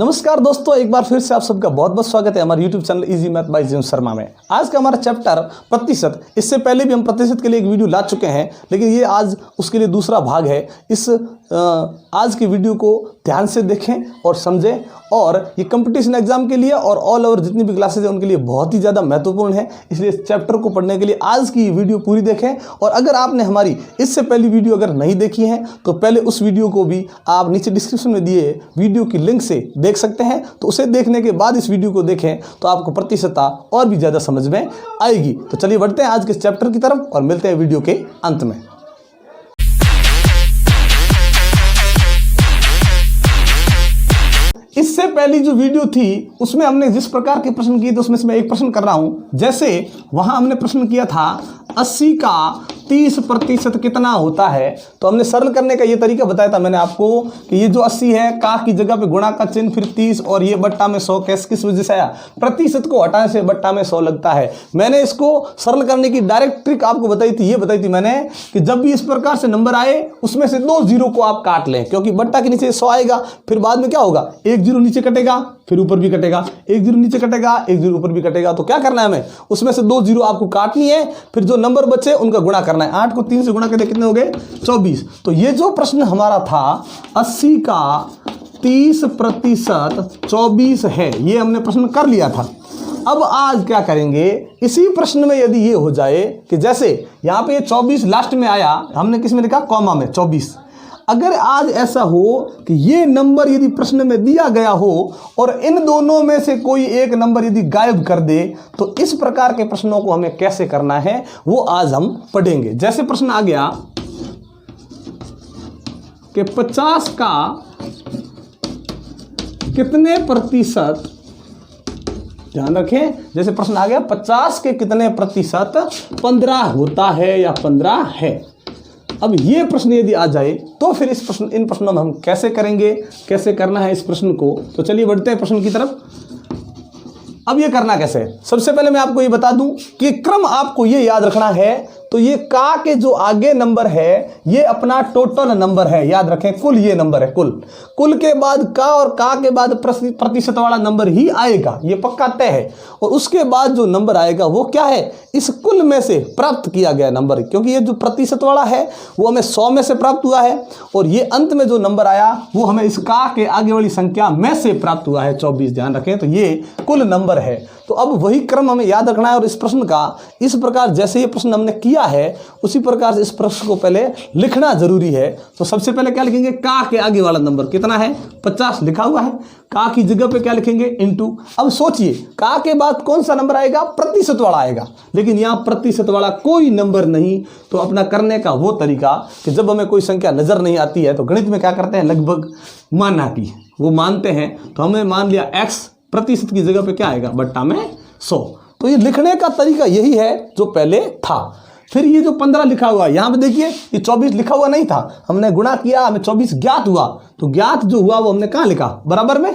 नमस्कार दोस्तों, एक बार फिर से आप सबका बहुत बहुत स्वागत है हमारे YouTube channel easy math bye जीवन शर्मा में। आज का हमारा चैप्टर प्रतिशत। इससे पहले भी हम प्रतिशत के लिए एक वीडियो ला चुके हैं, लेकिन ये आज उसके लिए दूसरा भाग है। इस आज की वीडियो को ध्यान से देखें और समझें, और ये कंपटीशन एग्जाम के लिए और ऑल ओवर जितनी भी क्लासेज हैं उनके लिए बहुत ही ज़्यादा महत्वपूर्ण है। इसलिए इस चैप्टर को पढ़ने के लिए आज की वीडियो पूरी देखें। और अगर आपने हमारी इससे पहली वीडियो अगर नहीं देखी है तो पहले उस वीडियो को भी आप नीचे डिस्क्रिप्शन में दिए वीडियो की लिंक से देख सकते हैं। तो उसे देखने के बाद इस वीडियो को देखें तो आपको प्रतिशतता और भी ज़्यादा समझ में आएगी। तो चलिए बढ़ते हैं आज के चैप्टर की तरफ और मिलते हैं वीडियो के अंत में। इससे पहली जो वीडियो थी उसमें हमने जिस प्रकार के प्रश्न किए थे उसमें से मैं एक प्रश्न कर रहा हूं। जैसे वहां हमने प्रश्न किया था 80 का 30% कितना होता है, तो हमने सरल करने का ये तरीका बताया था मैंने आपको कि ये जो 80 है का की जगह पे गुणा का चिन्ह, फिर 30 और ये बट्टा में 100 कैसे किस वजह से आया, प्रतिशत को हटाने से बट्टा में 100 लगता है। मैंने इसको सरल करने की डायरेक्ट ट्रिक आपको बताई थी। ये बताई थी मैंने कि जब भी इस प्रकार से नंबर आए उसमें से 2 जीरो को आप काट लें, क्योंकि बट्टा के नीचे 100 आएगा, फिर बाद में क्या होगा, 1 जीरो नीचे कटेगा, फिर ऊपर भी कटेगा, 1 जीरो नीचे कटेगा, 1 जीरो ऊपर भी कटेगा। तो क्या करना है हमें, उसमें से 2 जीरो आपको काटनी है, फिर जो नंबर बचे उनका गुणा करना है। 8 को 3 से गुणा करके कितने हो गए, 24। तो ये जो प्रश्न हमारा था 80 का 30% 24 है, ये हमने प्रश्न कर लिया था। अब आज क्या करेंगे, इसी प्रश्न में यदि ये हो जाए कि जैसे यहाँ पे 24 लास्ट में आया, हमने किस में लिखा, कॉमा में 24। अगर आज ऐसा हो कि ये नंबर यदि प्रश्न में दिया गया हो और इन दोनों में से कोई एक नंबर यदि गायब कर दे, तो इस प्रकार के प्रश्नों को हमें कैसे करना है वो आज हम पढ़ेंगे। जैसे प्रश्न आ गया कि 50 का कितने प्रतिशत, ध्यान रखें, जैसे प्रश्न आ गया 50 के कितने प्रतिशत 15 होता है या 15 है। अब ये प्रश्न यदि आ जाए तो फिर इन प्रश्नों में हम कैसे करेंगे, कैसे करना है इस प्रश्न को। तो चलिए बढ़ते हैं प्रश्न की तरफ। अब ये करना कैसे है, सबसे पहले मैं आपको ये बता दूं कि क्रम आपको ये याद रखना है। तो ये का के जो आगे नंबर है ये अपना टोटल नंबर है, याद रखें, कुल ये नंबर है। कुल के बाद का और का के बाद प्रतिशत वाला नंबर ही आएगा, ये पक्का तय है। और उसके बाद जो नंबर आएगा वो क्या है, इस कुल में से प्राप्त किया गया नंबर, क्योंकि ये जो प्रतिशत वाला है वो हमें 100 में से प्राप्त हुआ है, और ये अंत में जो नंबर आया वो हमें इस का के आगे वाली संख्या में से प्राप्त हुआ है 24। ध्यान रखें, तो ये कुल नंबर है। तो अब वही क्रम हमें याद रखना है, और इस प्रश्न का इस प्रकार जैसे ये प्रश्न हमने किया है उसी प्रकार से इस प्रश्न को पहले लिखना जरूरी है। तो सबसे पहले क्या लिखेंगे, का के आगे वाला नंबर कितना है, 50 लिखा हुआ है, का की जगह पे क्या लिखेंगे, इनटू। अब सोचिए का के बाद कौन सा नंबर आएगा, प्रतिशत वाला आएगा, लेकिन यहाँ प्रतिशत वाला कोई नंबर नहीं। तो अपना करने का वो तरीका कि जब हमें कोई संख्या नजर नहीं आती है तो गणित में क्या करते हैं, लगभग माना की वो मानते हैं। तो हमने मान लिया x, प्रतिशत की जगह पे क्या आएगा, बट्टा में 100। तो ये लिखने का तरीका यही है जो पहले था। फिर ये जो 15 लिखा हुआ है यहाँ पे देखिए, ये 24 लिखा हुआ नहीं था, हमने गुणा किया, हमें 24 ज्ञात हुआ। तो ज्ञात जो हुआ वो हमने कहाँ लिखा, बराबर में।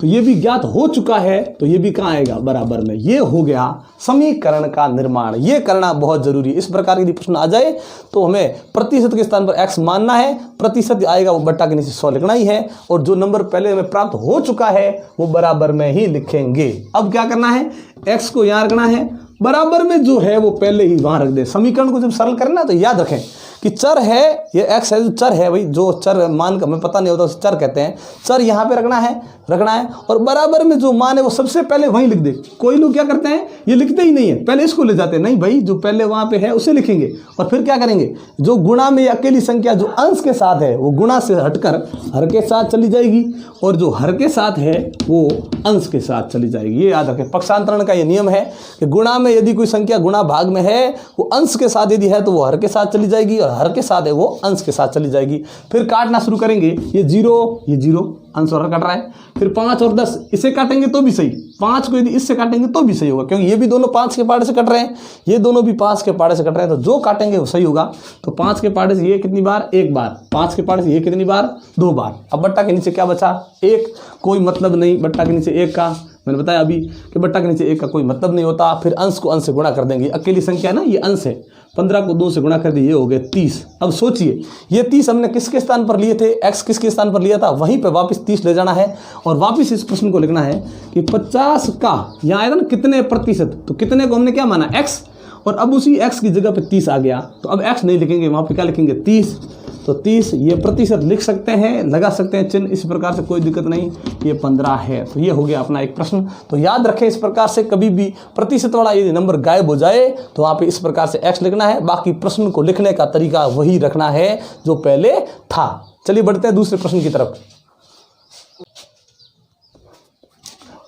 तो ये भी ज्ञात हो चुका है, तो ये भी कहाँ आएगा, बराबर में। ये हो गया समीकरण का निर्माण, ये करना बहुत जरूरी है। इस प्रकार यदि प्रश्न आ जाए तो हमें प्रतिशत के स्थान पर x मानना है, प्रतिशत आएगा वो बट्टा के नीचे 100 लिखना ही है, और जो नंबर पहले हमें प्राप्त हो चुका है वो बराबर में ही लिखेंगे। अब क्या करना है, x को यहाँ रखना है, बराबर में जो है वो पहले ही वहां रख दे। समीकरण को जब सरल करना तो याद रखें कि चर है, ये x है, जो चर है भाई, जो चर मान का हमें पता नहीं होता उसे चर कहते हैं। चर यहाँ पे रखना है, और बराबर में जो मान है वो सबसे पहले वहीं लिख दे। कोई लोग क्या करते हैं, ये लिखते ही नहीं है, पहले इसको ले जाते हैं। नहीं भाई, जो पहले वहां पे है उसे लिखेंगे, और फिर क्या करेंगे, जो गुणा में अकेली संख्या जो अंश के साथ है वो गुणा से हटकर हर के साथ चली जाएगी, और जो हर के साथ है वो अंश के साथ चली जाएगी। ये याद रखें, पक्षांतरण का ये नियम है कि गुणा में यदि कोई संख्या गुणा भाग में है वो अंश के साथ यदि है तो वो हर के साथ चली जाएगी, और हर के साथ है वो अंश के साथ चली जाएगी। फिर काटना शुरू करेंगे, ये जीरो अंश और कट रहा है, फिर 5 और 10 इसे काटेंगे तो भी सही, 5 को यदि इससे काटेंगे तो भी सही होगा, क्योंकि ये भी दोनों 5 के पाड़े से कट रहे हैं, ये दोनों भी 5 के पाड़े से कट रहे हैं, तो जो काटेंगे वो सही होगा। तो 5 के पाड़े से ये कितनी बार, 1 बार, 5 के पाड़े से ये कितनी बार, 2 बार। अब बट्टा के नीचे क्या बचा, 1, कोई मतलब नहीं, बट्टा के नीचे 1 का, मैंने बताया अभी कि बट्टा के नीचे 1 का कोई मतलब नहीं होता। फिर अंश को अंश से गुणा कर देंगे, अकेली संख्या है ना, ये अंश है। 15 को 2 से गुणा कर दिए, ये हो गए 30। अब सोचिए ये 30 हमने किसके स्थान पर लिए थे, x किसके स्थान पर लिया था, वहीं पे वापस 30 ले जाना है और वापस इस प्रश्न को लिखना है कि 50 का यहाँ आया था ना कितने प्रतिशत, तो कितने को हमने क्या माना x, और अब उसी x की जगह पे 30 आ गया, तो अब x नहीं लिखेंगे, वहाँ पे क्या लिखेंगे 30। तो 30 ये प्रतिशत लिख सकते हैं, लगा सकते हैं चिन्ह, इस प्रकार से कोई दिक्कत नहीं, ये 15 है। तो ये हो गया अपना एक प्रश्न। तो याद रखें इस प्रकार से कभी भी प्रतिशत वाला यदि नंबर गायब हो जाए तो वहाँ पे इस प्रकार से x लिखना है, बाकी प्रश्न को लिखने का तरीका वही रखना है जो पहले था। चलिए बढ़ते हैं दूसरे प्रश्न की तरफ।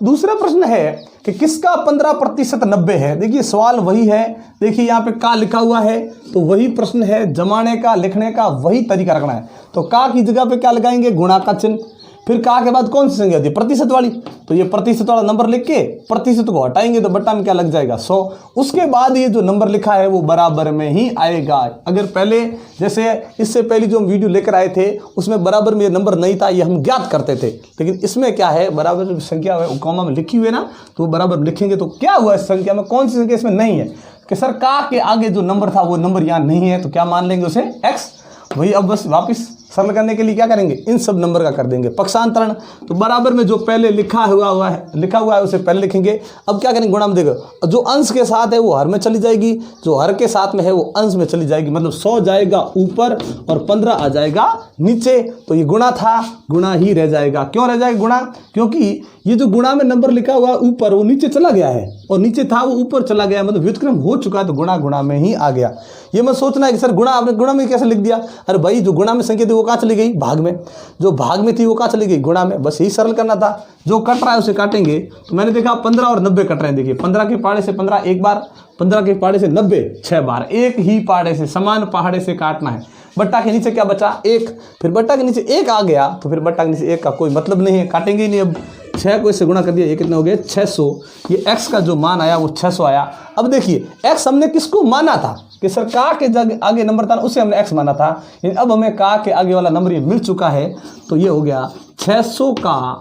दूसरा प्रश्न है कि किसका 15% 90 है। देखिए सवाल वही है, देखिए यहाँ पे का लिखा हुआ है, तो वही प्रश्न है, जमाने का लिखने का वही तरीका रखना है। तो का की जगह पे क्या लगाएंगे, गुणा का चिन्ह। फिर का के बाद कौन सी संख्या होती है, प्रतिशत वाली, तो ये प्रतिशत वाला नंबर लिख के प्रतिशत को हटाएंगे तो बट्टा में क्या लग जाएगा 100। उसके बाद ये जो नंबर लिखा है वो बराबर में ही आएगा। अगर पहले जैसे इससे पहले जो हम वीडियो लेकर आए थे उसमें बराबर में ये नंबर नहीं था, ये हम ज्ञात करते थे, लेकिन इसमें क्या है, बराबर जो संख्या है वो कॉमा में लिखी हुई है ना, तो वो बराबर लिखेंगे। तो क्या हुआ इस संख्या में, कौन सी संख्या इसमें नहीं है कि सर का के आगे जो नंबर था वो नंबर यहाँ नहीं है, तो क्या मान लेंगे उसे x। वही अब बस वापस सरल करने के लिए क्या करेंगे, इन सब नंबर का कर देंगे पक्षांतरण। तो बराबर में जो पहले लिखा हुआ है उसे पहले लिखेंगे। अब क्या करेंगे, गुणा में देखो, जो अंश के साथ है वो हर में चली जाएगी, जो हर के साथ में है वो अंश में चली जाएगी, मतलब 100 जाएगा ऊपर और 15 आ जाएगा नीचे। तो ये गुणा था, गुणा ही रह जाएगा। क्यों रह जाएगा गुणा, क्योंकि ये जो गुणा में नंबर लिखा हुआ ऊपर वो नीचे चला गया है, और नीचे था वो ऊपर चला गया, मतलब व्युत्क्रम हो चुका है, तो गुणा गुणा में ही आ गया। ये मत सोचना है कि सर गुणा आपने गुणा में कैसे लिख दिया, अरे भाई जो गुणा में संख्या थी वो कहाँ चली गई, भाग में, जो भाग में थी वो कहाँ चली गई, गुणा में। बस यही सरल करना था। जो कट रहा है उसे काटेंगे। तो मैंने देखा 15 और 90 कट रहे हैं। देखिए 15 के पहाड़े से 15 एक बार, 15 के पहाड़े से 90 6 बार, एक ही पहाड़े से, समान पहाड़े से काटना है। बट्टा के नीचे क्या बचा, 1। फिर बट्टा के नीचे 1 आ गया, तो फिर बट्टा के नीचे 1 का कोई मतलब नहीं है, काटेंगे ही नहीं। अब 6 को इससे गुणा कर दिया, ये कितने हो गए 600। ये x का जो मान आया वो 600 आया। अब देखिए x हमने किसको माना था कि सर का के आगे नंबर था, उसे हमने x माना था, लेकिन अब हमें का के आगे वाला नंबर ये मिल चुका है, तो ये हो गया 600 का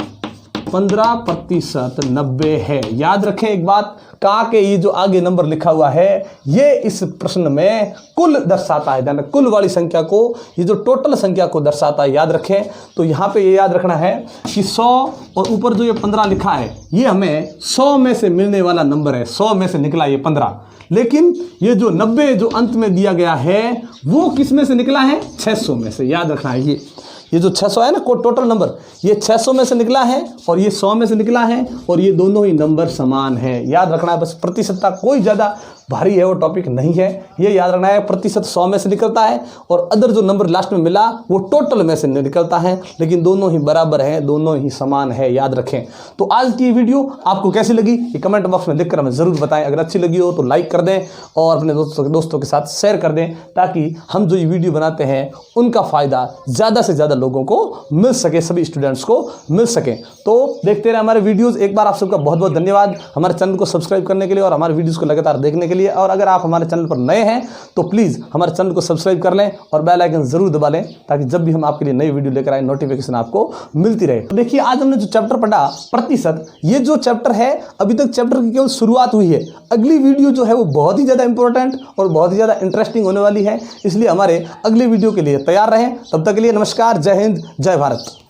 15% 90 है। याद रखें एक बात, का के ये जो आगे नंबर लिखा हुआ है ये इस प्रश्न में कुल दर्शाता है, यानी कुल वाली संख्या को, ये जो टोटल संख्या को दर्शाता है। याद रखें, तो यहाँ पे ये याद रखना है कि 100 और ऊपर जो ये 15 लिखा है ये हमें 100 में से मिलने वाला नंबर है, 100 में से निकला ये 15। लेकिन ये जो 90 जो अंत में दिया गया है वो किस में से निकला है, 600 में से। याद रखना है ये जो 600 है ना को टोटल नंबर, ये 600 में से निकला है और ये 100 में से निकला है, और ये दोनों ही नंबर समान है। याद रखना है, बस प्रतिशत का कोई ज़्यादा भारी है वो टॉपिक नहीं है, ये याद रखना है। प्रतिशत 100 में से निकलता है और अदर जो नंबर लास्ट में मिला वो टोटल में से निकलता है, लेकिन दोनों ही बराबर हैं, दोनों ही समान है। याद रखें। तो आज की वीडियो आपको कैसी लगी ये कमेंट बॉक्स में लिखकर हमें ज़रूर बताएं। अगर अच्छी लगी हो तो लाइक कर दें और अपने दोस्तों के साथ शेयर कर दें, ताकि हम जो ये वीडियो बनाते हैं उनका फ़ायदा ज़्यादा से ज़्यादा लोगों को मिल सके, सभी स्टूडेंट्स को मिल सके। तो देखते रहे हमारे वीडियोज़। एक बार आप सबका बहुत बहुत धन्यवाद हमारे चैनल को सब्सक्राइब करने के लिए और हमारे वीडियोज़ को लगातार देखने के लिए। और अगर आप हमारे चैनल पर नए हैं तो प्लीज़ हमारे चैनल को सब्सक्राइब कर लें और बेल आइकन जरूर दबा लें, ताकि जब भी हम आपके लिए नई वीडियो लेकर आए नोटिफिकेशन आपको मिलती रहे। तो देखिए आज हमने जो चैप्टर पढ़ा प्रतिशत, ये जो चैप्टर है अभी तक चैप्टर की केवल शुरुआत हुई है। अगली वीडियो जो है वो बहुत ही ज़्यादा इंपॉर्टेंट और बहुत ही ज़्यादा इंटरेस्टिंग होने वाली है, इसलिए हमारे अगले वीडियो के लिए तैयार रहें। तब तक के लिए नमस्कार, जय हिंद, जय भारत।